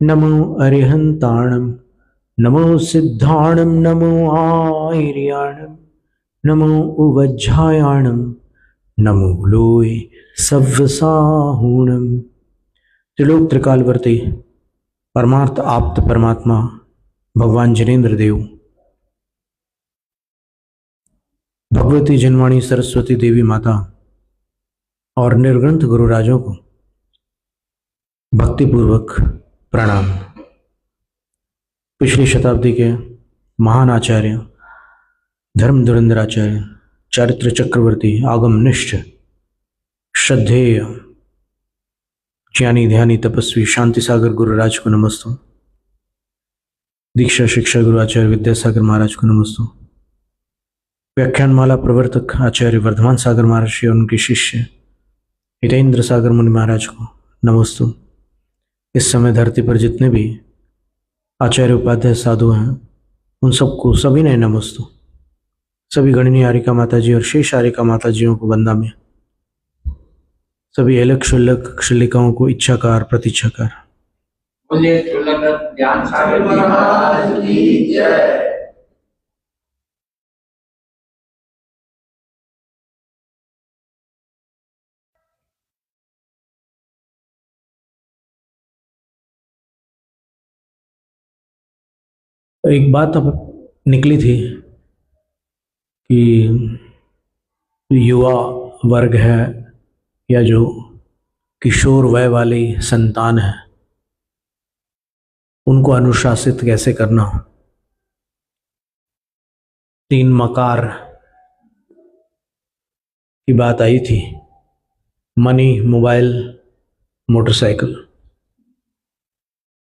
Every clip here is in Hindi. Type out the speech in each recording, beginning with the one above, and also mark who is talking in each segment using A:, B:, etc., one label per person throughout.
A: नमो अरिहंताणं नमो सिद्धाणं नमो आयर्याणं नमो उवज्झायाणं नमो लोय सव्यसाहूणं। त्रिलोक त्रिकालवर्ती परमार्थ आप्त परमात्मा भगवान जिनेन्द्र देव, भगवती जनवाणी सरस्वती देवी माता और निर्ग्रंथ गुरुराजों को भक्तिपूर्वक प्रणाम। पिछली शताब्दी के महान आचार्य, धर्म धुरंधराचार्य, चारित्र चक्रवर्ती, आगमनिष्ठ, श्रद्धेय, ज्ञानी ध्यानी तपस्वी शांति सागर गुरुराज को नमस्तु। दीक्षा शिक्षा गुरु आचार्य विद्यासागर महाराज को नमस्तु। व्याख्यानमाला प्रवर्तक आचार्य वर्धमान सागर महाराज और उनके शिष्य हितेंद्र सागर मुनि महाराज को नमस्तु। इस समय धरती पर जितने भी आचार्य उपाध्याय साधु हैं उन सबको सभी ने नमस्तु। सभी गणनीय आरिका माता जी और शेष आरिका माता जियों को वंदा में, सभी अलग शुल्लक क्षुल्लिकाओं को इच्छाकार प्रतीक्षाकार।
B: ज्ञान सागर महाराज की जय।
A: एक बात अब निकली थी कि युवा वर्ग है या जो किशोर वय वाली संतान है उनको अनुशासित कैसे करना। 3 मकार की बात आई थी, मनी, मोबाइल, मोटरसाइकिल,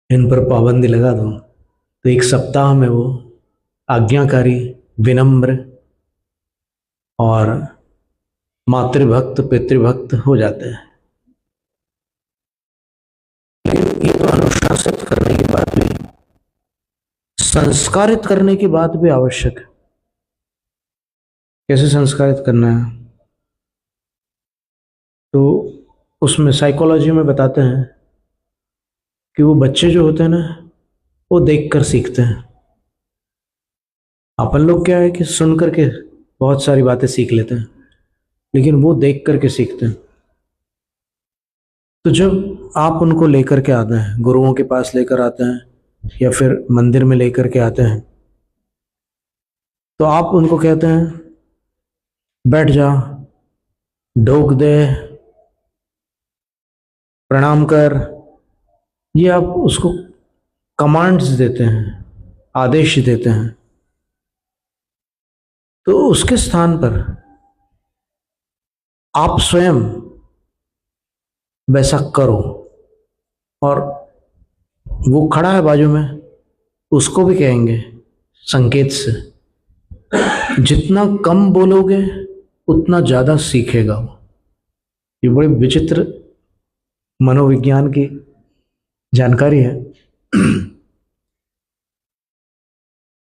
A: इन पर पाबंदी लगा दो तो 1 सप्ताह में वो आज्ञाकारी, विनम्र और मातृभक्त पितृभक्त हो जाते हैं। लेकिन ये तो अनुशासित करने की बात भी, संस्कारित करने की बात भी आवश्यक है। कैसे संस्कारित करना है तो उसमें साइकोलॉजी में बताते हैं कि वो बच्चे जो होते हैं ना वो देखकर सीखते हैं। अपन लोग क्या है कि सुन करके बहुत सारी बातें सीख लेते हैं, लेकिन वो देख करके सीखते हैं। तो जब आप उनको लेकर के आते हैं, गुरुओं के पास लेकर आते हैं या फिर मंदिर में लेकर के आते हैं, तो आप उनको कहते हैं बैठ जा, ढोक दे, प्रणाम कर, ये आप उसको कमांड्स देते हैं, आदेश देते हैं। तो उसके स्थान पर आप स्वयं वैसा करो। और वो खड़ा है बाजू में, उसको भी कहेंगे संकेत से, जितना कम बोलोगे उतना ज्यादा सीखेगा वो। ये बड़ी विचित्र मनोविज्ञान की जानकारी है।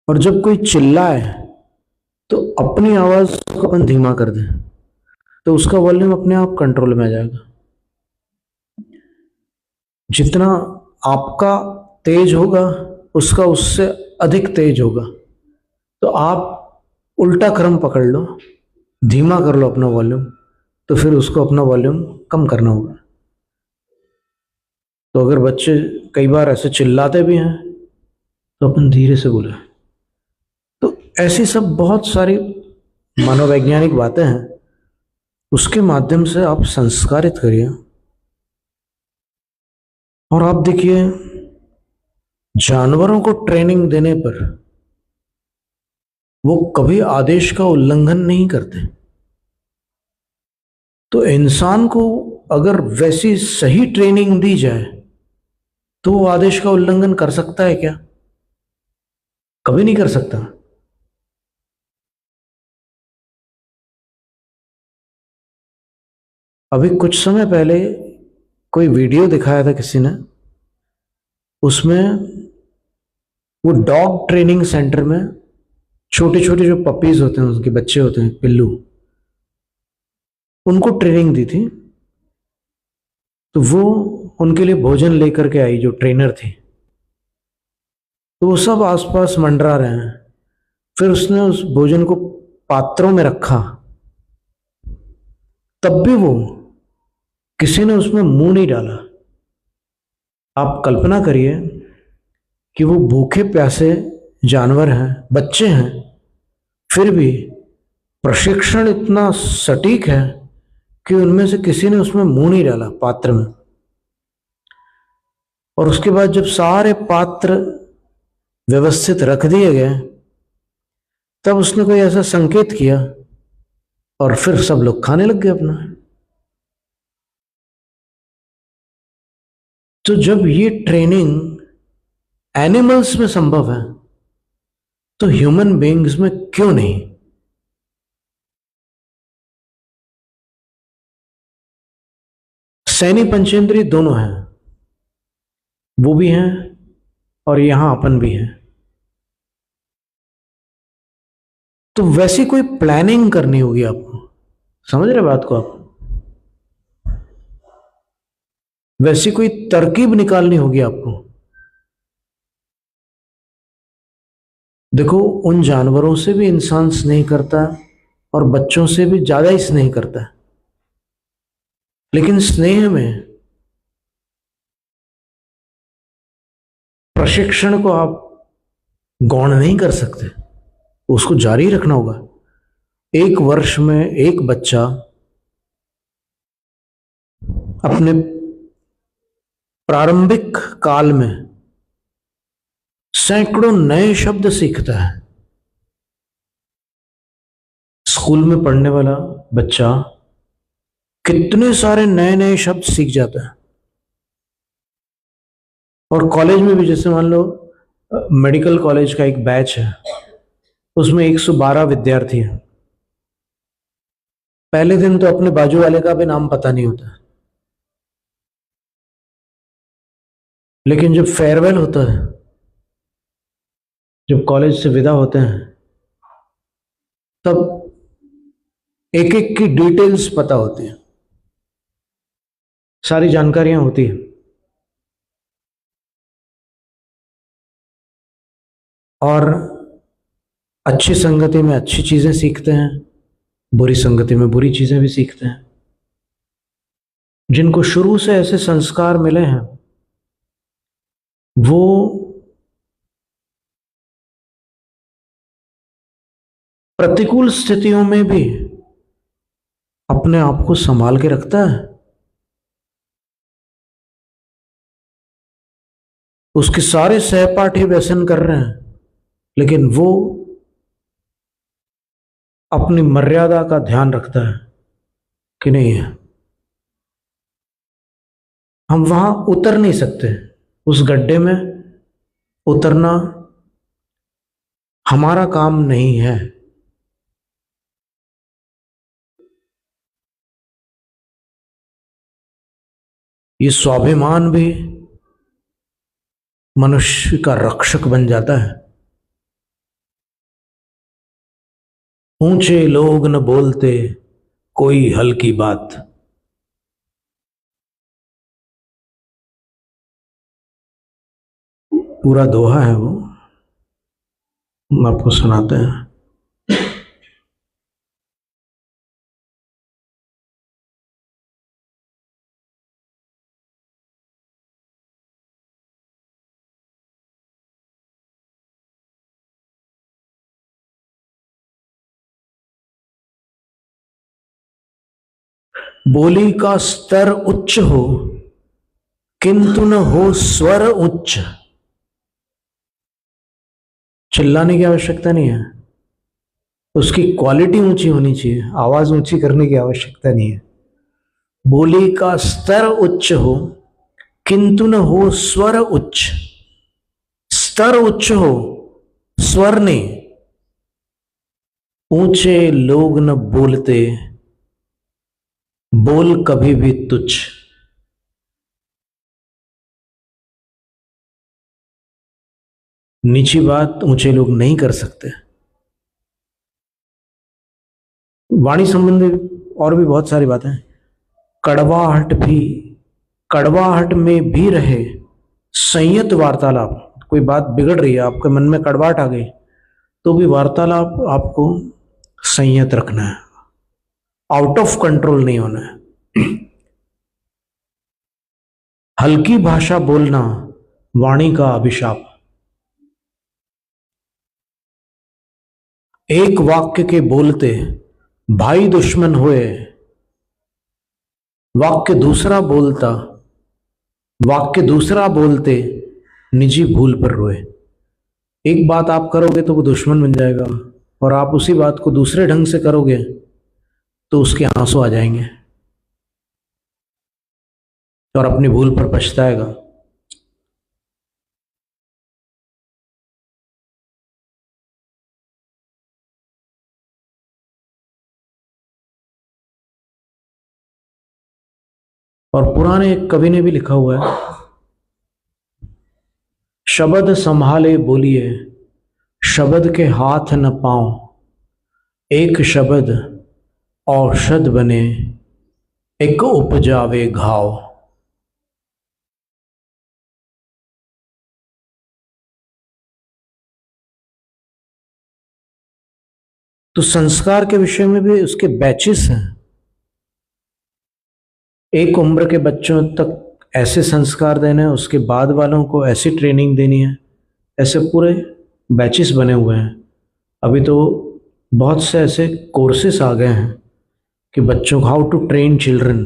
A: और जब कोई चिल्लाए तो अपनी आवाज को अपन धीमा कर दें तो उसका वॉल्यूम अपने आप कंट्रोल में आ जाएगा। जितना आपका तेज होगा उसका उससे अधिक तेज होगा। तो आप उल्टा क्रम पकड़ लो, धीमा कर लो अपना वॉल्यूम, तो फिर उसको अपना वॉल्यूम कम करना होगा। तो अगर बच्चे कई बार ऐसे चिल्लाते भी हैं तो अपन धीरे से बोले। तो ऐसी सब बहुत सारी मनोवैज्ञानिक बातें हैं, उसके माध्यम से आप संस्कारित करिए। और आप देखिए, जानवरों को ट्रेनिंग देने पर वो कभी आदेश का उल्लंघन नहीं करते। तो इंसान को अगर वैसी सही ट्रेनिंग दी जाए तो वो आदेश का उल्लंघन कर सकता है क्या? कभी नहीं कर सकता। अभी कुछ समय पहले कोई वीडियो दिखाया था किसी ने, उसमें वो डॉग ट्रेनिंग सेंटर में छोटे छोटे जो पपीज होते हैं, उसके बच्चे होते हैं, पिल्लू, उनको ट्रेनिंग दी थी। तो वो उनके लिए भोजन लेकर के आई जो ट्रेनर थी, तो वो सब आसपास मंडरा रहे हैं। फिर उसने उस भोजन को पात्रों में रखा, तब भी वो किसी ने उसमें मुंह नहीं डाला। आप कल्पना करिए कि वो भूखे प्यासे जानवर हैं, बच्चे हैं, फिर भी प्रशिक्षण इतना सटीक है कि उनमें से किसी ने उसमें मुंह नहीं डाला पात्र में। और उसके बाद जब सारे पात्र व्यवस्थित रख दिए गए, तब उसने कोई ऐसा संकेत किया और फिर सब लोग खाने लग गए अपना। तो जब ये ट्रेनिंग एनिमल्स में संभव है, तो ह्यूमन बीइंग्स में क्यों नहीं? सैनी पंचेंद्रिय दोनों हैं, वो भी हैं और यहां अपन भी हैं। तो वैसी कोई प्लानिंग करनी होगी आपको, समझ रहे बात को आप? वैसी कोई तरकीब निकालनी होगी आपको। देखो, उन जानवरों से भी इंसान स्नेह करता है और बच्चों से भी ज्यादा ही स्नेह करता है, लेकिन स्नेह में प्रशिक्षण को आप गौण नहीं कर सकते, उसको जारी रखना होगा। 1 वर्ष में एक बच्चा अपने प्रारंभिक काल में सैकड़ों नए शब्द सीखता है। स्कूल में पढ़ने वाला बच्चा कितने सारे नए नए शब्द सीख जाता है। और कॉलेज में भी, जैसे मान लो मेडिकल कॉलेज का एक बैच है, उसमें 112 विद्यार्थी हैं। पहले दिन तो अपने बाजू वाले का भी नाम पता नहीं होता, लेकिन जब फेयरवेल होता है, जब कॉलेज से विदा होते हैं, तब एक एक की डिटेल्स पता होती है, सारी जानकारियां होती है। और अच्छी संगति में अच्छी चीजें सीखते हैं, बुरी संगति में बुरी चीजें भी सीखते हैं। जिनको शुरू से ऐसे संस्कार मिले हैं, वो प्रतिकूल स्थितियों में भी अपने आप को संभाल के रखता है। उसके सारे सहपाठी व्यसन कर रहे हैं, लेकिन वो अपनी मर्यादा का ध्यान रखता है कि नहीं है, हम वहां उतर नहीं सकते। उस गड्ढे में उतरना हमारा काम नहीं है। ये स्वाभिमान भी मनुष्य का रक्षक बन जाता है। ऊंचे लोग न बोलते कोई हल्की बात, पूरा दोहा है वो, हम आपको सुनाते हैं। बोली का स्तर उच्च हो किंतु न हो स्वर उच्च। चिल्लाने की आवश्यकता नहीं है, उसकी क्वालिटी ऊंची होनी चाहिए, आवाज ऊंची करने की आवश्यकता नहीं है। बोली का स्तर उच्च हो किंतु न हो स्वर उच्च। स्तर उच्च हो, स्वर नहीं। ऊंचे लोग न बोलते, बोल कभी भी तुच्छ। नीची बात ऊंचे लोग नहीं कर सकते। वाणी संबंधी और भी बहुत सारी बातें। कड़वाहट में भी रहे संयत वार्तालाप। कोई बात बिगड़ रही है, आपके मन में कड़वाहट आ गई, तो भी वार्तालाप आपको संयत रखना है, आउट ऑफ कंट्रोल नहीं होना है। हल्की भाषा बोलना वाणी का अभिशाप। एक वाक्य के बोलते भाई दुश्मन हुए, वाक्य दूसरा बोलते निजी भूल पर रोए। एक बात आप करोगे तो वो दुश्मन बन जाएगा, और आप उसी बात को दूसरे ढंग से करोगे तो उसके आंसू आ जाएंगे और अपनी भूल पर पछताएगा। और पुराने एक कवि ने भी लिखा हुआ है, शब्द संभाले बोलिए, शब्द के हाथ न पांव, एक शब्द औषध बने, एक उपजावे घाव। तो संस्कार के विषय में भी उसके बैचेस हैं। एक उम्र के बच्चों तक ऐसे संस्कार देने हैं, उसके बाद वालों को ऐसी ट्रेनिंग देनी है, ऐसे पूरे बैचेस बने हुए हैं। अभी तो बहुत से ऐसे कोर्सेस आ गए हैं कि बच्चों को हाउ टू ट्रेन चिल्ड्रन,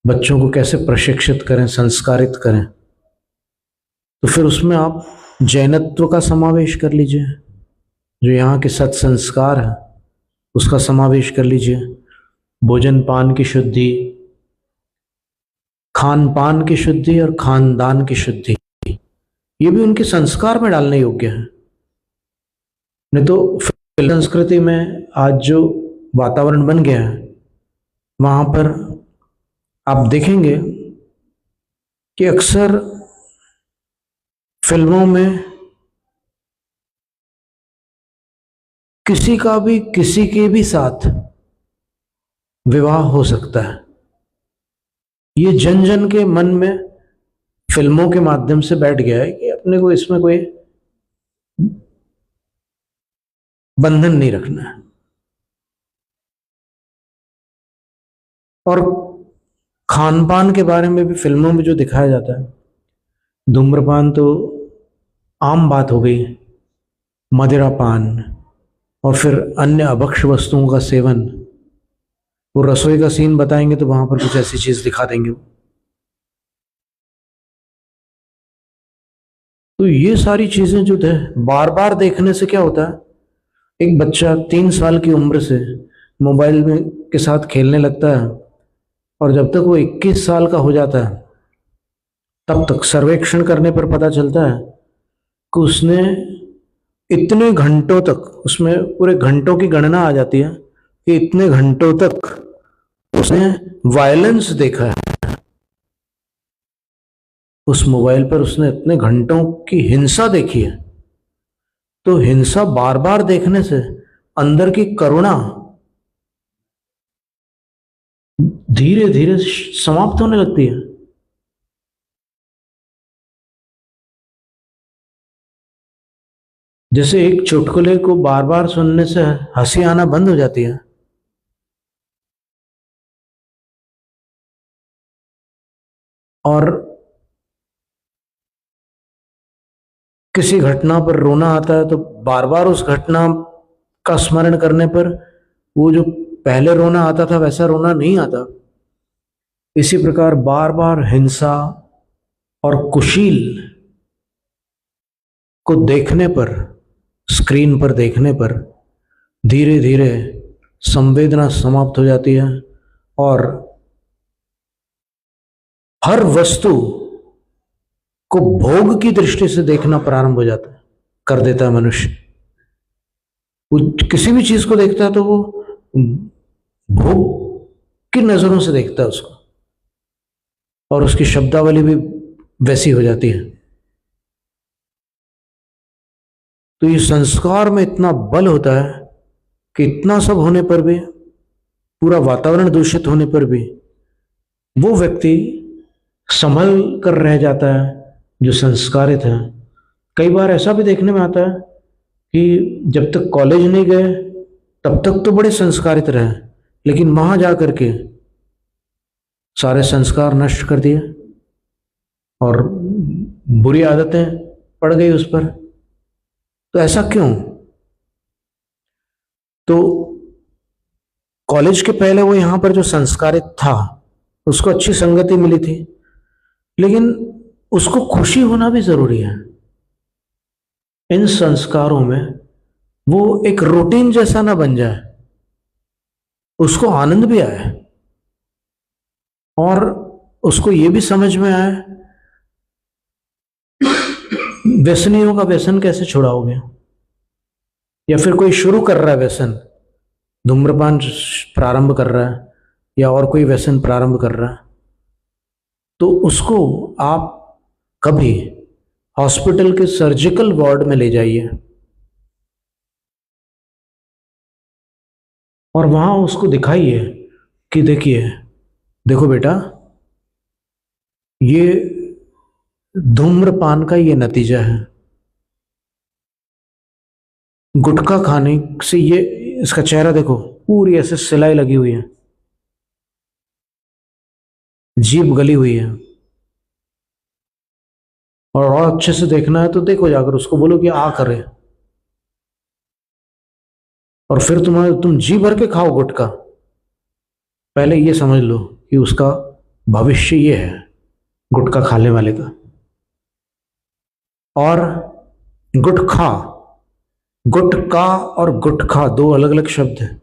A: बच्चों को कैसे प्रशिक्षित करें, संस्कारित करें। तो फिर उसमें आप जैनत्व का समावेश कर लीजिए, जो यहाँ के सत्संस्कार है उसका समावेश कर लीजिए, भोजन पान की शुद्धि, खान पान की शुद्धि और खानदान की शुद्धि, ये भी उनके संस्कार में डालने योग्य है। नहीं तो संस्कृति में आज जो वातावरण बन गया है, वहां पर आप देखेंगे कि अक्सर फिल्मों में किसी का भी किसी के भी साथ विवाह हो सकता है। ये जन जन के मन में फिल्मों के माध्यम से बैठ गया है कि अपने को इसमें कोई बंधन नहीं रखना है। और खान पान के बारे में भी फिल्मों में जो दिखाया जाता है, धूम्रपान तो आम बात हो गई, मदिरा पान और फिर अन्य अभक्ष्य वस्तुओं का सेवन। वो रसोई का सीन बताएंगे तो वहां पर कुछ ऐसी चीज दिखा देंगे। तो ये सारी चीजें जो है बार बार देखने से क्या होता है, एक बच्चा 3 साल की उम्र से मोबाइल में के साथ खेलने लगता है और जब तक वो 21 साल का हो जाता है तब तक सर्वेक्षण करने पर पता चलता है कि उसने इतने घंटों तक, उसमें पूरे घंटों की गणना आ जाती है कि इतने घंटों तक उसने वायलेंस देखा है। उस मोबाइल पर उसने इतने घंटों की हिंसा देखी है। तो हिंसा बार बार देखने से अंदर की करुणा धीरे धीरे समाप्त होने लगती है। जैसे एक चुटकुले को बार बार सुनने से हंसी आना बंद हो जाती है, और किसी घटना पर रोना आता है तो बार बार उस घटना का स्मरण करने पर वो जो पहले रोना आता था वैसा रोना नहीं आता। इसी प्रकार बार बार हिंसा और कुशील को देखने पर, स्क्रीन पर देखने पर धीरे धीरे संवेदना समाप्त हो जाती है और हर वस्तु को भोग की दृष्टि से देखना प्रारंभ हो जाता है, कर देता है मनुष्य। वो किसी भी चीज को देखता है तो वो भोग की नजरों से देखता है उसको, और उसकी शब्दावली भी वैसी हो जाती है। तो ये संस्कार में इतना बल होता है कि इतना सब होने पर भी, पूरा वातावरण दूषित होने पर भी वो व्यक्ति संभल कर रह जाता है जो संस्कारित हैं। कई बार ऐसा भी देखने में आता है कि जब तक कॉलेज नहीं गए तब तक तो बड़े संस्कारित रहे, लेकिन वहां जा करके सारे संस्कार नष्ट कर दिए और बुरी आदतें पड़ गई उस पर। तो ऐसा क्यों? तो कॉलेज के पहले वो यहां पर जो संस्कारित था उसको अच्छी संगति मिली थी, लेकिन उसको खुशी होना भी जरूरी है। इन संस्कारों में वो एक रूटीन जैसा ना बन जाए, उसको आनंद भी आए और उसको ये भी समझ में आए व्यसनियों का व्यसन कैसे छुड़ाओगे। या फिर कोई शुरू कर रहा है व्यसन, धूम्रपान प्रारंभ कर रहा है या और कोई व्यसन प्रारंभ कर रहा है, तो उसको आप कभी हॉस्पिटल के सर्जिकल वार्ड में ले जाइए और वहां उसको दिखाइए कि देखो बेटा, ये धूम्रपान का ये नतीजा है। गुटखा खाने से ये, इसका चेहरा देखो, पूरी ऐसे सिलाई लगी हुई है, जीभ गली हुई है। और अच्छे से देखना है तो देखो जाकर, उसको बोलो कि आ करे, और फिर तुम जी भर के खाओ गुटखा। पहले ये समझ लो कि उसका भविष्य ये है गुटखा खाने वाले का। और गुटखा, गुटका और गुटखा दो अलग अलग शब्द हैं।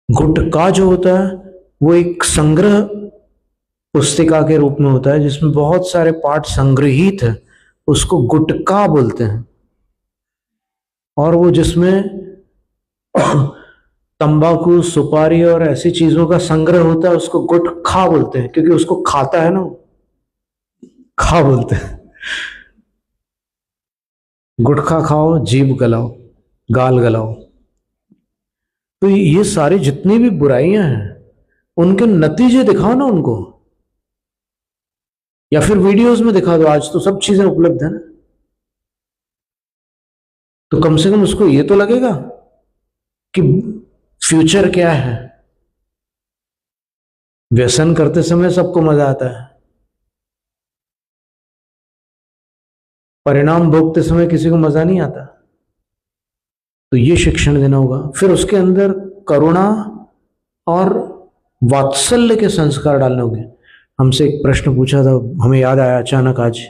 A: गुटका जो होता है वो एक संग्रह पुस्तिका के रूप में होता है जिसमें बहुत सारे पाठ संग्रहित है, उसको गुटका बोलते हैं। और वो जिसमें तंबाकू, सुपारी और ऐसी चीजों का संग्रह होता है उसको गुटखा बोलते हैं, क्योंकि उसको खाता है ना, खा बोलते हैं। गुटखा खाओ, जीभ गलाओ, गाल गलाओ। तो ये सारी जितनी भी बुराइयां हैं उनके नतीजे दिखाओ ना उनको, या फिर वीडियोस में दिखा दो। आज तो सब चीजें उपलब्ध है ना, तो कम से कम उसको ये तो लगेगा कि फ्यूचर क्या है। व्यसन करते समय सबको मजा आता है, परिणाम भोगते समय किसी को मजा नहीं आता। तो ये शिक्षण देना होगा। फिर उसके अंदर करुणा और वात्सल्य के संस्कार डालने होंगे। हमसे एक प्रश्न पूछा था, हमें याद आया अचानक आज।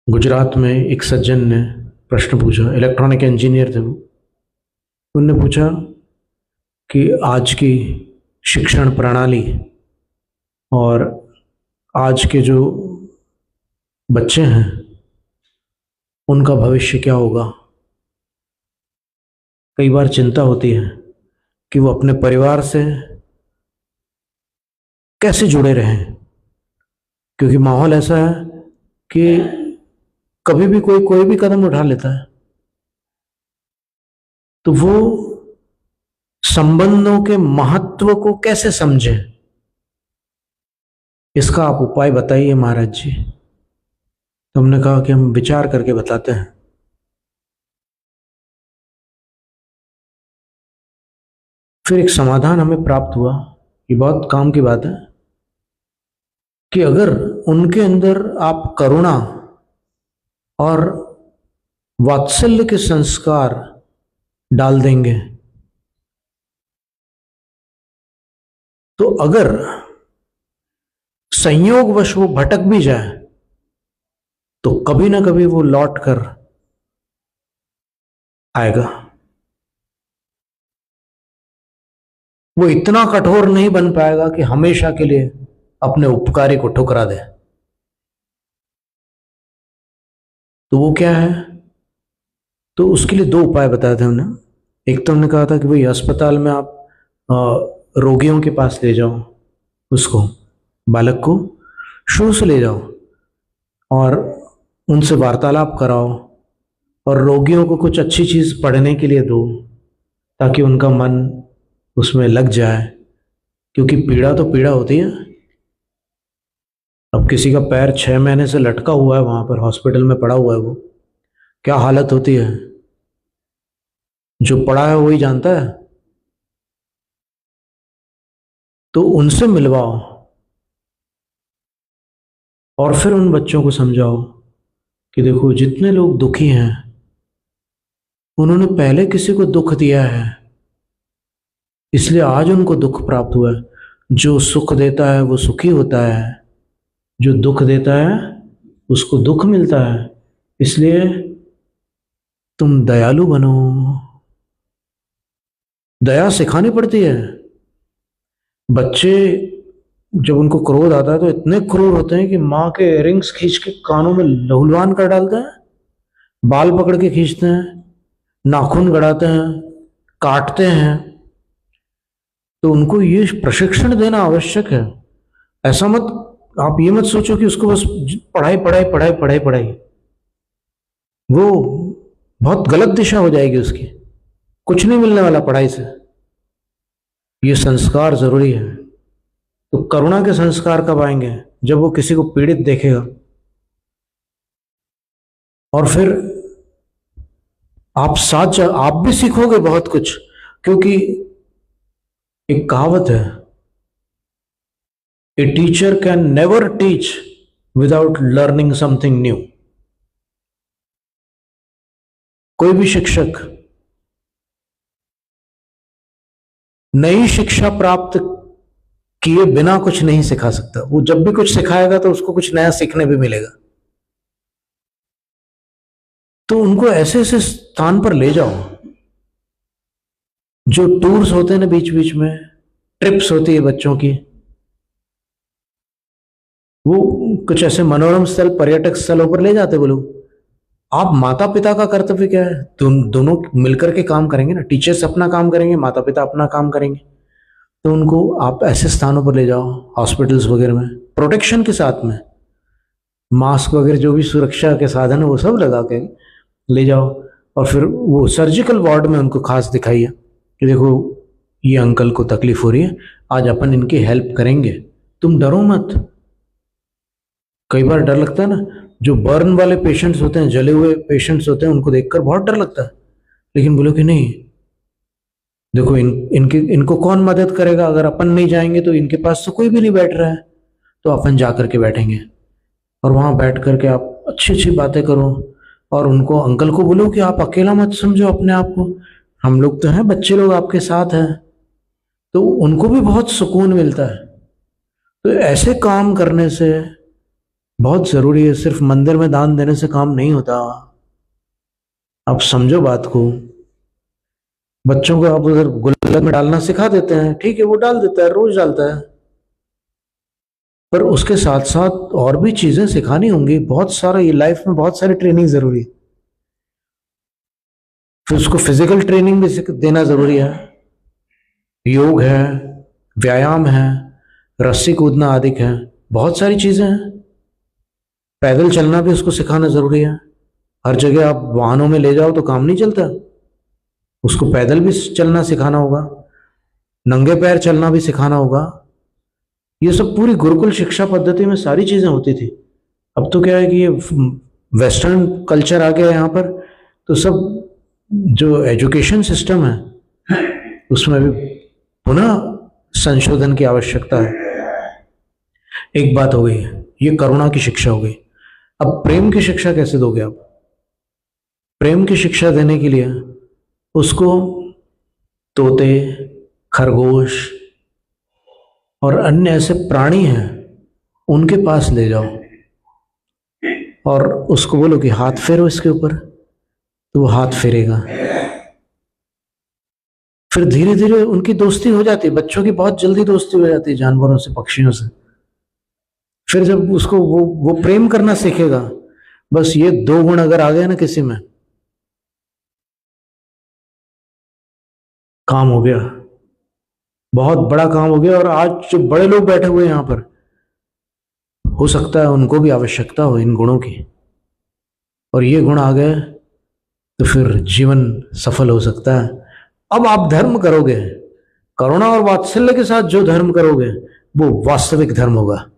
A: गुजरात में एक सज्जन ने प्रश्न पूछा, इलेक्ट्रॉनिक इंजीनियर थे वो। उन्होंने पूछा कि आज की शिक्षण प्रणाली और आज के जो बच्चे हैं उनका भविष्य क्या होगा। कई बार चिंता होती है कि वो अपने परिवार से कैसे जुड़े रहें, क्योंकि माहौल ऐसा है कि कभी भी कोई भी कदम उठा लेता है। तो वो संबंधों के महत्व को कैसे समझे, इसका आप उपाय बताइए महाराज जी। तो हमने कहा कि हम विचार करके बताते हैं। फिर एक समाधान हमें प्राप्त हुआ, ये बहुत काम की बात है, कि अगर उनके अंदर आप करुणा और वात्सल्य के संस्कार डाल देंगे तो अगर संयोगवश वो भटक भी जाए तो कभी ना कभी वो लौट कर आएगा। वो इतना कठोर नहीं बन पाएगा कि हमेशा के लिए अपने उपकारी को ठुकरा दे। तो वो क्या है, तो उसके लिए दो उपाय बताए थे हमने। एक तो हमने कहा था कि भाई अस्पताल में आप रोगियों के पास ले जाओ, उसको बालक को शुरू से ले जाओ और उनसे वार्तालाप कराओ और रोगियों को कुछ अच्छी चीज पढ़ने के लिए दो ताकि उनका मन उसमें लग जाए क्योंकि पीड़ा तो पीड़ा होती है। अब किसी का पैर 6 महीने से लटका हुआ है, वहां पर हॉस्पिटल में पड़ा हुआ है, वो क्या हालत होती है, जो पड़ा है वही जानता है। तो उनसे मिलवाओ और फिर उन बच्चों को समझाओ कि देखो, जितने लोग दुखी हैं उन्होंने पहले किसी को दुख दिया है, इसलिए आज उनको दुख प्राप्त हुआ है। जो सुख देता है वो सुखी होता है, जो दुख देता है उसको दुख मिलता है। इसलिए तुम दयालु बनो। दया सिखानी पड़ती है। बच्चे जब उनको क्रोध आता है तो इतने क्रूर होते हैं कि माँ के इयररिंग्स खींच के कानों में लहूलुहान कर डालते हैं, बाल पकड़ के खींचते हैं, नाखून गड़ाते हैं, काटते हैं। तो उनको ये प्रशिक्षण देना आवश्यक है। ऐसा मत, आप ये मत सोचो कि उसको बस पढ़ाई पढ़ाई पढ़ाई पढ़ाई पढ़ाई, वो बहुत गलत दिशा हो जाएगी उसकी, कुछ नहीं मिलने वाला पढ़ाई से। ये संस्कार जरूरी है। तो करुणा के संस्कार कब आएंगे? जब वो किसी को पीड़ित देखेगा। और फिर आप भी सीखोगे बहुत कुछ, क्योंकि एक कहावत है, a teacher can never teach without learning something new. कोई भी शिक्षक नई शिक्षा प्राप्त किए बिना कुछ नहीं सिखा सकता। वो जब भी कुछ सिखाएगा तो उसको कुछ नया सीखने भी मिलेगा। तो उनको ऐसे ऐसे स्थान पर ले जाओ, जो टूर्स होते हैं ना, बीच बीच में ट्रिप्स होती है बच्चों की, वो कुछ ऐसे मनोरम स्थल, पर्यटक स्थलों पर ले जाते वो लोग। आप माता पिता का कर्तव्य क्या है? दोनों मिलकर के काम करेंगे ना। टीचर्स अपना काम करेंगे, माता पिता अपना काम करेंगे। तो उनको आप ऐसे स्थानों पर ले जाओ, हॉस्पिटल्स वगैरह में, प्रोटेक्शन के साथ में, मास्क वगैरह जो भी सुरक्षा के साधन है वो सब लगा के ले जाओ। और फिर वो सर्जिकल वार्ड में उनको खास दिखाइए कि देखो, ये अंकल को तकलीफ हो रही है, आज अपन इनकी हेल्प करेंगे, तुम डरो मत। कई बार डर लगता है ना, जो बर्न वाले पेशेंट्स होते हैं, जले हुए पेशेंट्स होते हैं, उनको देखकर बहुत डर लगता है। लेकिन बोलो कि नहीं, देखो इनको कौन मदद करेगा? अगर अपन नहीं जाएंगे तो इनके पास तो कोई भी नहीं बैठ रहा है, तो अपन जा करके बैठेंगे और वहां बैठ करके आप अच्छी अच्छी बातें करो। और उनको, अंकल को बोलो कि आप अकेला मत समझो अपने आप को, हम लोग तो हैं, बच्चे लोग आपके साथ हैं। तो उनको भी बहुत सुकून मिलता है। तो ऐसे काम करने से बहुत जरूरी है। सिर्फ मंदिर में दान देने से काम नहीं होता। आप समझो बात को। बच्चों को आप अगर गुल्लक में डालना सिखा देते हैं, ठीक है, वो डाल देता है, रोज डालता है, पर उसके साथ साथ और भी चीजें सिखानी होंगी। बहुत सारा, ये लाइफ में बहुत सारी ट्रेनिंग जरूरी है। फिर उसको फिजिकल ट्रेनिंग भी देना जरूरी है। योग है, व्यायाम है, रस्सी कूदना आदि है, बहुत सारी चीजें हैं। पैदल चलना भी उसको सिखाना जरूरी है। हर जगह आप वाहनों में ले जाओ तो काम नहीं चलता, उसको पैदल भी चलना सिखाना होगा, नंगे पैर चलना भी सिखाना होगा। ये सब पूरी गुरुकुल शिक्षा पद्धति में सारी चीजें होती थी। अब तो क्या है कि ये वेस्टर्न कल्चर आ गया है यहाँ पर, तो सब जो एजुकेशन सिस्टम है उसमें भी पुनः संशोधन की आवश्यकता है। एक बात हो गई है, ये करुणा की शिक्षा हो गई। अब प्रेम की शिक्षा कैसे दोगे आप? प्रेम की शिक्षा देने के लिए उसको तोते, खरगोश और अन्य ऐसे प्राणी हैं उनके पास ले जाओ और उसको बोलो कि हाथ फेरो इसके ऊपर, तो वो हाथ फेरेगा। फिर धीरे धीरे उनकी दोस्ती हो जाती है। बच्चों की बहुत जल्दी दोस्ती हो जाती है जानवरों से, पक्षियों से। फिर जब उसको वो प्रेम करना सीखेगा, बस ये 2 गुण अगर आ गए ना किसी में, काम हो गया, बहुत बड़ा काम हो गया। और आज जो बड़े लोग बैठे हुए हैं यहाँ पर, हो सकता है उनको भी आवश्यकता हो इन गुणों की, और ये गुण आ गए तो फिर जीवन सफल हो सकता है। अब आप धर्म करोगे, करुणा और वात्सल्य के साथ जो धर्म करोगे वो वास्तविक धर्म होगा।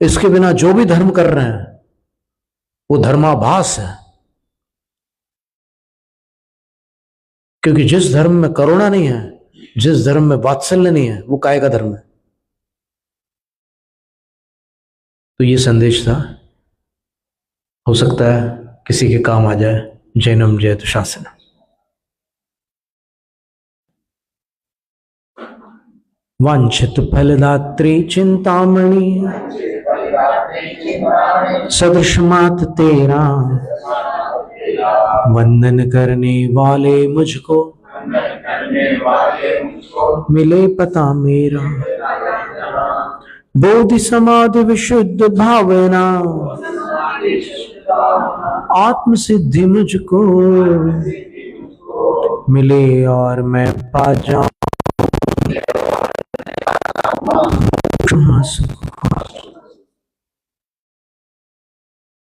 A: इसके बिना जो भी धर्म कर रहे हैं वो धर्माभास है। क्योंकि जिस धर्म में करुणा नहीं है, जिस धर्म में वात्सल्य नहीं है, वो काय का धर्म है। तो ये संदेश था, हो सकता है किसी के काम आ जाए। जैनम जयतु शासनम। वांछित फलदात्री चिंतामणि सदृश मात तेरा, वंदन करने वाले मुझको मिले पता मेरा। बोधि समाधि विशुद्ध भावना, आत्म सिद्धि मुझको मिले और मैं पा जाऊं सुख।